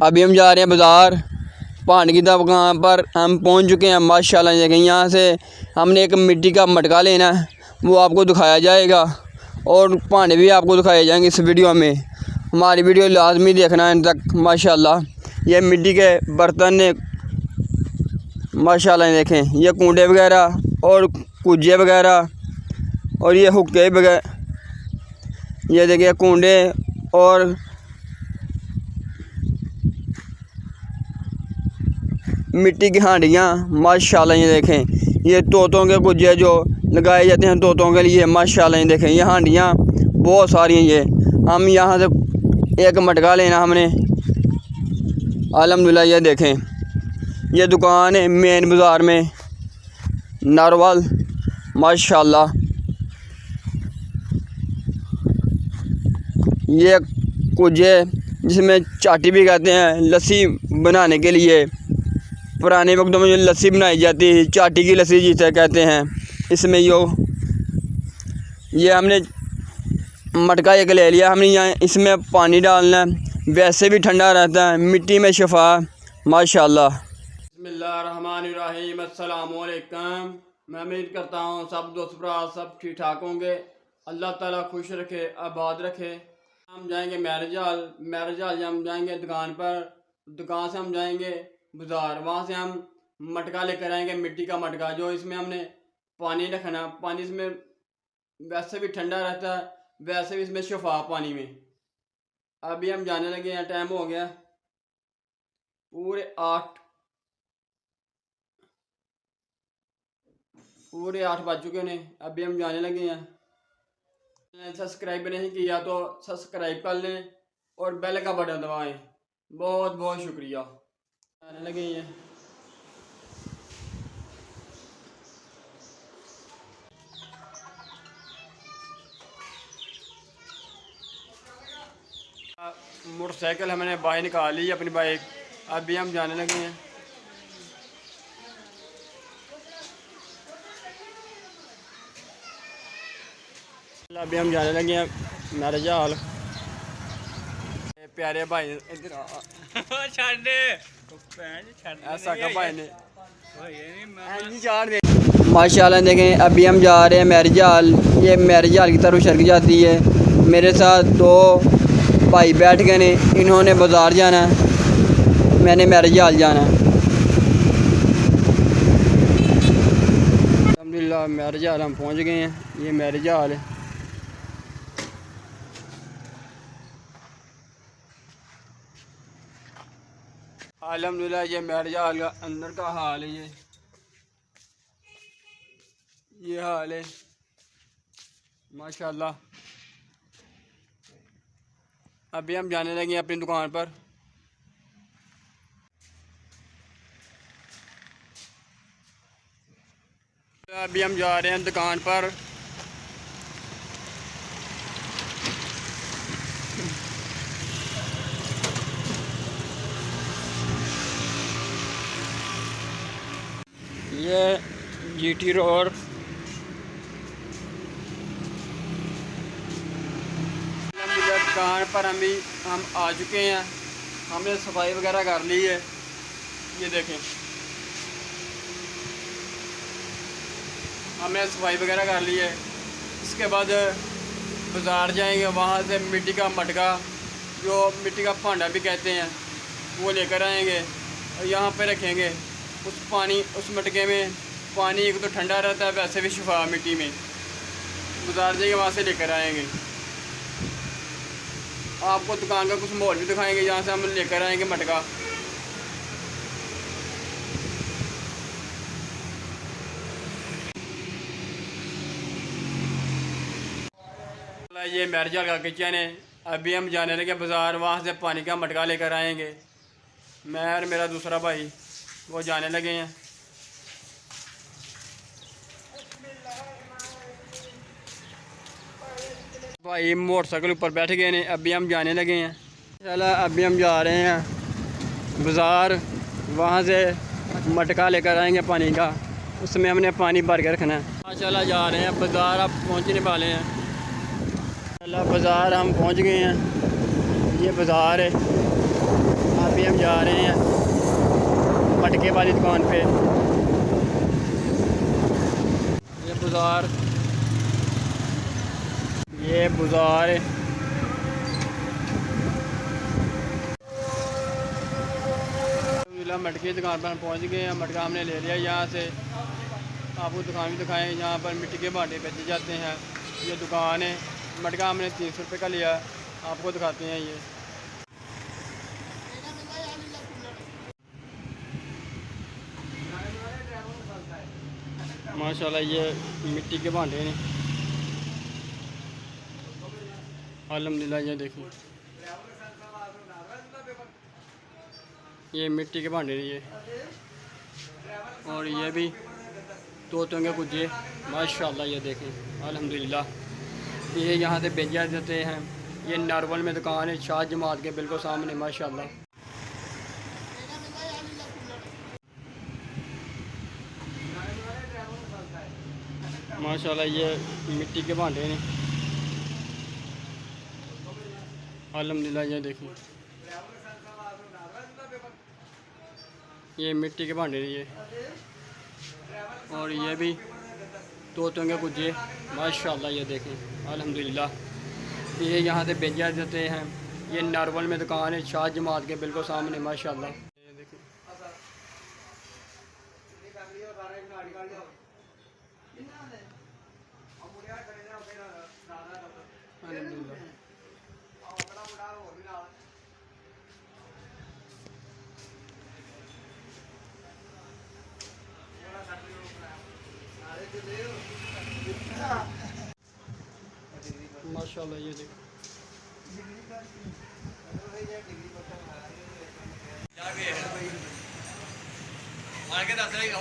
अभी हम जा रहे हैं बाज़ार। पान की दुकान पर हम पहुंच चुके हैं माशाल्लाह। देखें, यहाँ से हमने एक मिट्टी का मटका लेना है, वो आपको दिखाया जाएगा और पान भी आपको दिखाए जाएंगे इस वीडियो में। हमारी वीडियो लाजमी देखना है तक। माशाल्लाह ये मिट्टी के बर्तन ने माशाल्लाह देखें, ये कूंडे वगैरह और कुजे वगैरह और ये हुक्के वगैरह, ये देखिए कूंडे और मिट्टी की हांडियाँ माशाल्लाह। ये देखें, ये तोतों के कुजे जो लगाए जाते हैं तोतों के लिए माशाल्लाह। ये देखें, ये हांडियाँ बहुत सारी हैं। ये हम यहाँ से एक मटका लेना हमने अल्हम्दुलिल्लाह। ये देखें, ये दुकान है मेन बाज़ार में नारवल माशाल्लाह। ये कुजे जिसमें चाटी भी कहते हैं, लस्सी बनाने के लिए। पुराने वक्तों में जो लस्सी बनाई जाती है, चाटी की लस्सी जिसे कहते हैं, इसमें ये हमने मटका एक ले लिया। हमने यहाँ इसमें पानी डालना है, वैसे भी ठंडा रहता है, मिट्टी में शिफा माशाल्लाह। बिस्मिल्लाहिर्रहमानिर्रहीम, अस्सलाम वालेकुम। मैं उम्मीद करता हूँ सब दोस्त भरा सब ठीक ठाक होंगे। अल्लाह ताला खुश रखे, आबाद रखे। हम जाएंगे मैरिज हॉल हम जाएंगे दुकान पर, दुकान से हम जाएंगे बाज़ार, वहाँ से हम मटका लेकर आएंगे, मिट्टी का मटका जो इसमें हमने पानी रखना। पानी इसमें वैसे भी ठंडा रहता है, वैसे भी इसमें शिफा पानी में। अभी हम जाने लगे हैं, टाइम हो गया पूरे 8 बज चुके हैं। अभी हम जाने लगे हैं। सब्सक्राइब नहीं किया तो सब्सक्राइब कर लें और बेल का बटन दबाएं। बहुत बहुत शुक्रिया। आने लगे हैं। मोटरसाइकिल हमने बाहर निकाल ली अपनी बाइक। अभी हम जाने लगे हैं। अभी हम जाने लगे हैं मैरिज हॉल। प्यारे भाई इधर ऐसा का भाई ने माशाल्लाह। देखें, अभी हम जा रहे हैं मैरिज हॉल। ये मैरिज हॉल की तरफ सड़क जाती है। मेरे साथ 2 भाई बैठ गए ने, इन्होंने बाज़ार जाना है, मैंने मैरिज हॉल जाना है। अल्हम्दुलिल्लाह मैरिज हॉल हम पहुंच गए हैं। ये मैरिज हॉल है। अल्हम्दुलिल्लाह ये मैरिज हॉल का अंदर का हाल है। ये हाल है माशाल्लाह। अभी हम जाने लगे हैं अपनी दुकान पर। अभी हम जा रहे हैं दुकान पर। ये GT रोड दुकान पर हम आ चुके हैं। हमने सफाई वगैरह कर ली है। ये देखें, हमने सफाई वगैरह कर ली है। इसके बाद बाज़ार जाएंगे, वहाँ से मिट्टी का मटका जो मिट्टी का भांडा भी कहते हैं वो लेकर आएंगे और यहाँ पे रखेंगे। उस मटके में पानी एक तो ठंडा रहता है, वैसे भी शिफा मिट्टी में। बाज़ार जाएंगे, वहाँ से लेकर आएंगे। आपको दुकान का कुछ माहौल भी दिखाएंगे जहाँ से हम लेकर आएंगे मटका। ये मैरिज हॉल का किचन है। अभी हम जाने लगे बाज़ार, वहाँ से पानी का मटका लेकर आएंगे। मैं और मेरा दूसरा भाई वो जाने लगे हैं। भाई मोटरसाइकिल ऊपर बैठ गए ने। अभी हम जाने लगे हैं। चला अभी हम जा रहे हैं बाज़ार, वहाँ से मटका लेकर आएंगे पानी का, उसमें हमने पानी भर के रखना है। चला जा रहे हैं बाज़ार, अब पहुँचने वाले हैं। चला बाज़ार हम पहुँच गए हैं। ये बाज़ार है। अभी हम वाली दुकान पे। ये बाज़ार है। मटके की दुकान पर हम पहुँच गए हैं। मटका हमने ले लिया यहाँ से। आपको दुकान भी दिखाएँ, यहाँ पर मिट्टी के भांडे बेचे जाते हैं। ये दुकान है। मटका हमने 300 रुपये का लिया। आपको दिखाते हैं ये। माशाल्लाह ये मिट्टी के भांडे हैं। अल्हम्दुलिल्लाह ये देखिए, ये मिट्टी के भांडे ये, और ये भी तोतों के कुजे। माशाल्लाह ये देखें, अल्हम्दुलिल्लाह ये यहाँ से भेजा जाते हैं। ये नारवल में दुकान है, शाह जमात के बिल्कुल सामने। माशाल्लाह माशाल्लाह ये मिट्टी के भांडे हैं। अल्हम्दुलिल्लाह ये देखिए, ये मिट्टी के भांडे ये, और ये भी तोतों के कुजे। माशाल्लाह ये देखें, अल्हम्दुलिल्लाह ये यहाँ से भेजा जाते हैं। ये नारवल में दुकान है, शाह जमात के बिल्कुल सामने। माशाल्लाह ये देखिए, अल्हम्दुलिल्लाह माशाल्लाह ये देखो।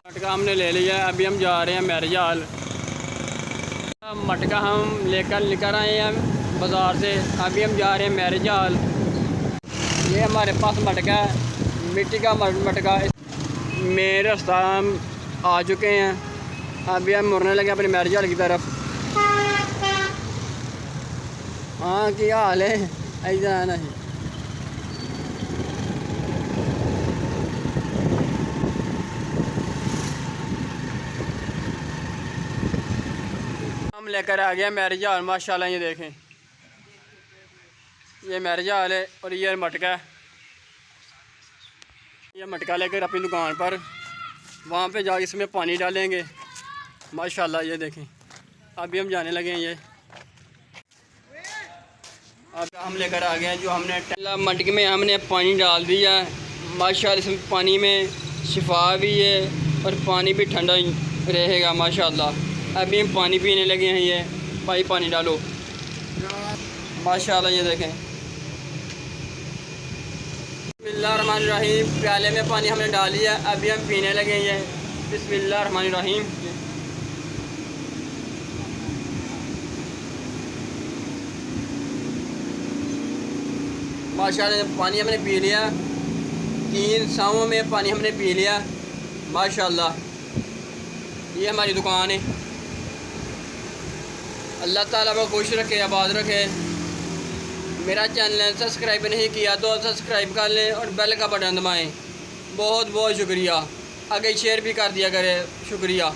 मटका हमने ले लिया। अभी हम जा रहे हैं मैरिज हॉल। मटका हम लेकर आए हैं बाज़ार से। अभी हम जा रहे हैं मैरिज हॉल। ये हमारे पास मटका है, मिट्टी का मटका। मेरे रास्ता हम आ चुके हैं। अभी हम मुड़ने लगे अपने मैरिज हॉल की तरफ। हाँ की हाल है, ऐसा नहीं। हम लेकर आ गया मैरिज हॉल। माशाल्लाह ये देखें, ये मैरिज हॉल है और ये मटका है। ये मटका लेकर अपनी दुकान पर वहाँ पे जाकर इसमें पानी डालेंगे। माशाल्लाह ये देखें, अभी हम जाने लगे हैं। ये अब हम लेकर आ गए हैं जो हमने मटके में हमने पानी डाल दिया। माशाल्लाह इसमें पानी में शिफा भी है और पानी भी ठंडा रहेगा। माशाल्लाह अभी हम पानी पीने लगे हैं। ये भाई पानी डालो। माशाल्लाह ये देखें, बिस्मिल्लाहिर्रहमानिर्रहीम। प्याले में पानी हमने डाल लिया। अभी हम पीने लगे हैं। ये बिस्मिल्लाहिर्रहमानिर्रहीम। माशाल्लाह पानी हमने पी लिया। 3 सावों में पानी हमने पी लिया। माशाल्लाह ये हमारी दुकान है। अल्लाह ताला को खुश रखे, आबाद रखे। मेरा चैनल सब्सक्राइब नहीं किया तो सब्सक्राइब कर लें और बेल का बटन दबाएं। बहुत बहुत शुक्रिया। आगे शेयर भी कर दिया करें। शुक्रिया।